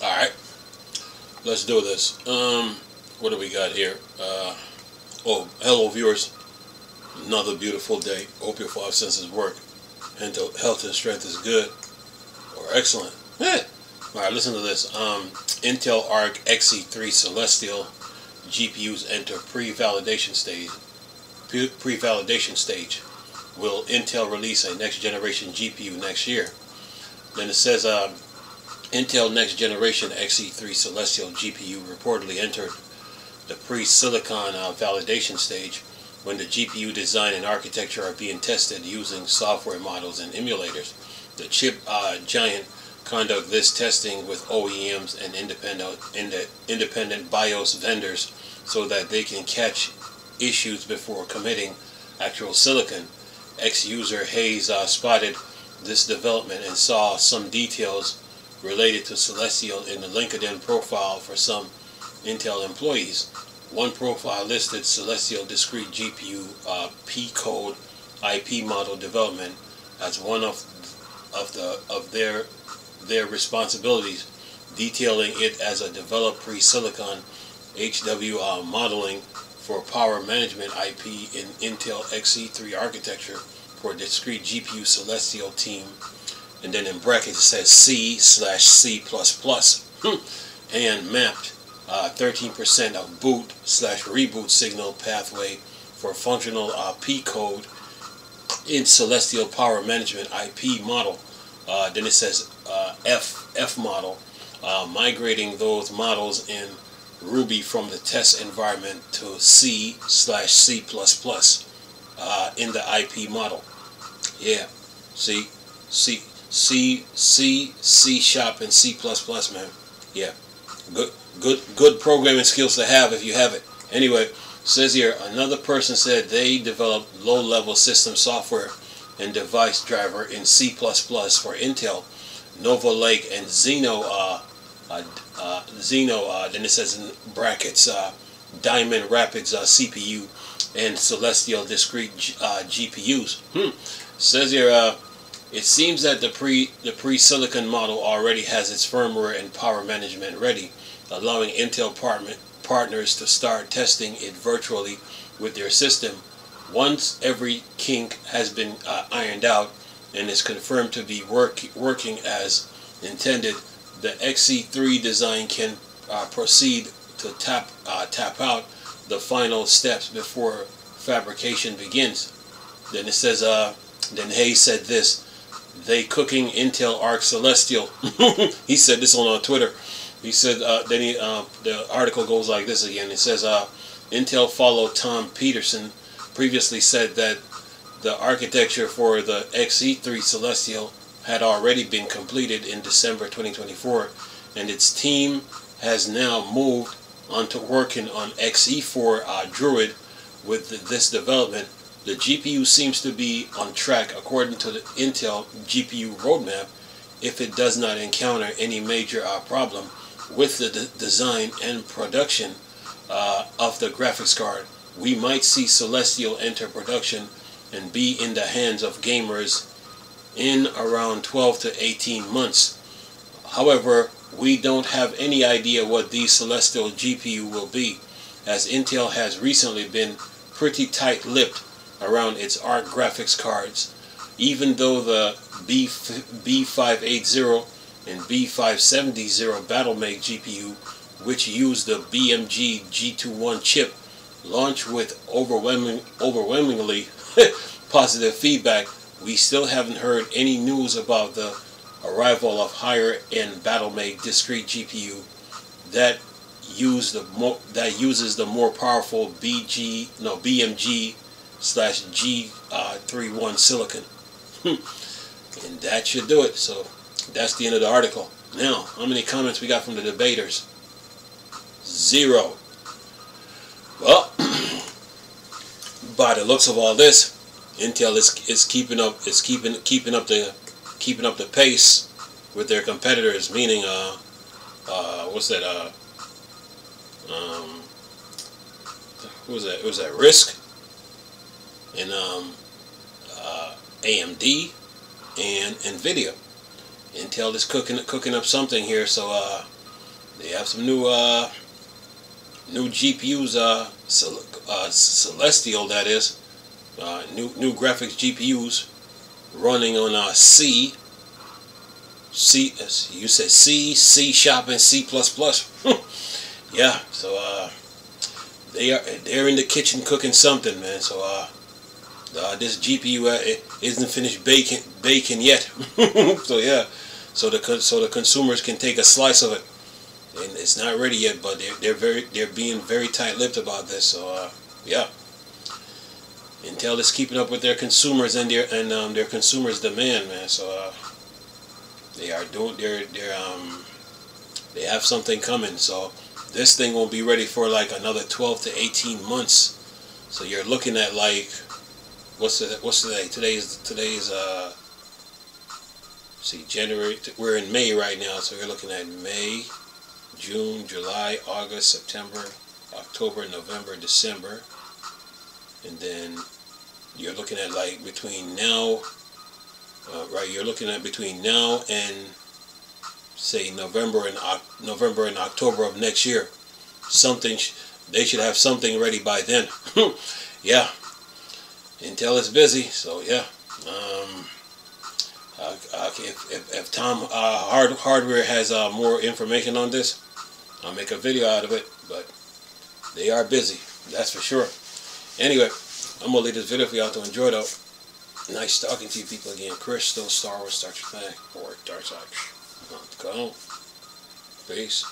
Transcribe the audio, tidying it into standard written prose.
Alright, let's do this. What do we got here? Oh, hello viewers. Another beautiful day. Hope your five senses work. Mental health and strength is good. Or excellent. Alright, listen to this. Intel Arc XE3 Celestial GPUs enter pre-validation stage. Will Intel release a next generation GPU next year? Then it says Intel next generation XE3 Celestial GPU reportedly entered the pre-silicon validation stage when the GPU design and architecture are being tested using software models and emulators. The chip giant conduct this testing with OEMs and independent BIOS vendors so that they can catch issues before committing actual silicon. Ex-user Hayes spotted this development and saw some details related to Celestial in the LinkedIn profile for some Intel employees. One profile listed Celestial discrete GPU P-code IP model development as one of their responsibilities, detailing it as a developed pre-silicon HW modeling for power management IP in Intel XE3 architecture for discrete GPU Celestial team. And then in brackets it says C/C++ and mapped 13% of boot/reboot signal pathway for functional P code in Celestial power management IP model. Then it says F model, migrating those models in Ruby from the test environment to C/C++ in the IP model. Yeah, see, C Sharp and C++, man. Yeah, good programming skills to have if you have it. Anyway, says here another person said they developed low-level system software and device driver in C++ for Intel, Nova Lake, and Zeno. Then it says in brackets Diamond Rapids CPU and Celestial discrete GPUs. Says here it seems that the pre-silicon model already has its firmware and power management ready, allowing Intel partners to start testing it virtually with their system. Once every kink has been ironed out and is confirmed to be working as intended, the XE3 design can proceed to tap out the final steps before fabrication begins. Then it says, then Hayes said this: "They cooking Intel Arc Celestial." He said this on Twitter. He said, the article goes like this again. It says, Intel followed Tom Peterson previously said that the architecture for the XE3 Celestial had already been completed in December 2024, and its team has now moved on to working on XE4 Druid. With this development, the GPU seems to be on track according to the Intel GPU roadmap. If it does not encounter any major problem with the design and production of the graphics card, we might see Celestial enter production and be in the hands of gamers in around 12 to 18 months. However, we don't have any idea what the Celestial GPU will be, as Intel has recently been pretty tight-lipped around its ARC graphics cards. Even though the B580 and B570 Battlemate GPU, which use the BMG G21 chip, launch with overwhelmingly positive feedback, we still haven't heard any news about the arrival of higher-end Battlemate discrete GPU that uses the more powerful BMG/G31 silicon. And that should do it. So that's the end of the article. Now, how many comments we got from the debaters? 0. Well, by the looks of all this, Intel is keeping up the pace with their competitors. Meaning, what's that? Who was that? It was that RISC and AMD and Nvidia. Intel is cooking up something here, so They have some new GPUs, Celestial, that is, new graphics GPUs running on you said C Sharp, and C++. Yeah, so they're in the kitchen cooking something, man. So this GPU isn't finished baking yet. So yeah, so the consumers can take a slice of it, and it's not ready yet, but they're being very tight-lipped about this. So yeah, Intel is keeping up with their consumers and their consumers' demand, man. So they are doing they have something coming. So this thing won't be ready for like another 12 to 18 months. So you're looking at like, what's today? Today's see, January. We're in May right now, so you're looking at May, June, July, August, September, October, November, December, and then you're looking at like between now, you're looking at between now and say November and October of next year. They should have something ready by then. Yeah, Intel is busy, so yeah. If Tom Hardware has more information on this, I'll make a video out of it. But they are busy, that's for sure. Anyway, I'm gonna leave this video for y'all to enjoy though. Nice talking to you people again. Chris, still Star Wars, Star Trek, or Dark Side. Go. Peace.